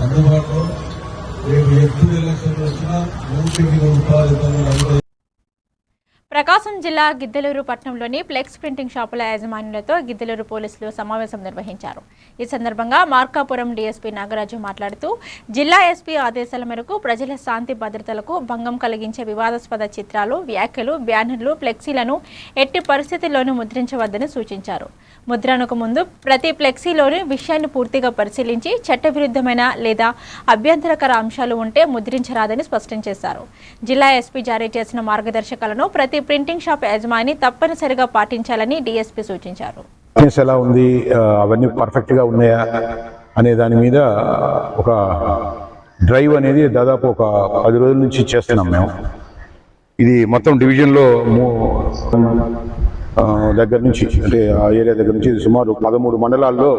అందుబాటులో రేపు ఎప్పుడు ఎలక్షన్లు వచ్చినా 100 రూపాయలు. ప్రకాశం జిల్లా గిద్దలూరు పట్టణంలోని ఫ్లెక్స్ ప్రింటింగ్ షాపుల యాజమాన్యులతో గిద్దలూరు పోలీసులు సమావేశం నిర్వహించారు. ఈ సందర్భంగా మార్కాపురం డీఎస్పీ నాగరాజు మాట్లాడుతూ జిల్లా ఎస్పీ ఆదేశాల మేరకు ప్రజల శాంతి భద్రతలకు భంగం కలిగించే వివాదాస్పద చిత్రాలు, వ్యాఖ్యలు, బ్యానర్లు, ఫ్లెక్సీలను ఎట్టి పరిస్థితుల్లోనూ ముద్రించవద్దని సూచించారు. ముద్రణకు ముందు ప్రతి ఫ్లెక్సీలోని విషయాన్ని పూర్తిగా పరిశీలించి చట్టవిరుద్ధమైన లేదా అభ్యంతరకర అంశాలు ఉంటే ముద్రించరాదని స్పష్టం చేశారు. జిల్లా ఎస్పీ జారీ చేసిన మార్గదర్శకాలను ప్రతి ప్రింటింగ్ షాప్ యజమాని తప్పనిసరిగా పాటించాలని డీఎస్పీ సూచించారు. ఎలా ఉంది, అవన్నీ పర్ఫెక్ట్ గా ఉన్నాయా అనే దాని మీద ఒక డ్రైవ్ అనేది దాదాపు ఒక 10 రోజుల నుంచి చేస్తున్నాం మేము. ఇది మొత్తం డివిజన్లో దగ్గర నుంచి, అంటే ఆ ఏరియా దగ్గర నుంచి సుమారు 13 మండలాల్లో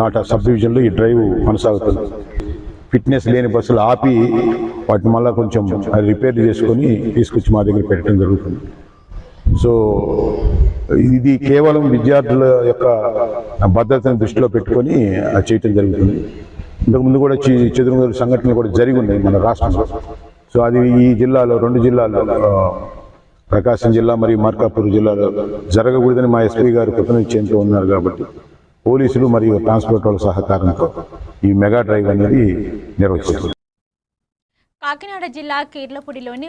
నాట సబ్ డివిజన్లో ఈ డ్రైవ్ కొనసాగుతుంది. ఫిట్నెస్ లేని బస్సులు ఆపి వాటిని మళ్ళీ కొంచెం రిపేర్ చేసుకొని తీసుకొచ్చి మా దగ్గర పెట్టడం జరుగుతుంది. సో ఇది కేవలం విద్యార్థుల యొక్క భద్రతను దృష్టిలో పెట్టుకొని చేయటం జరుగుతుంది. ఇంతకుముందు కూడా చెదురుమదురు సంఘటనలు కూడా జరిగి ఉన్నాయి మన రాష్ట్రంలో. సో అది ఈ జిల్లాలో, 2 జిల్లాల్లో, ప్రకాశం జిల్లా మరియు మార్కాపూర్ జిల్లాలో జరగకూడదని మా ఎస్పీ గారు కృతనిశ్చయంతో ఉన్నారు. కాబట్టి పోలీసులు మరియు ట్రాన్స్పోర్ట్ వాళ్ళ సహకారంతో ఈ మెగా డ్రైవ్ అనేది నిర్వహిస్తుంది. కాకినాడ జిల్లా కీర్లపూడిలోని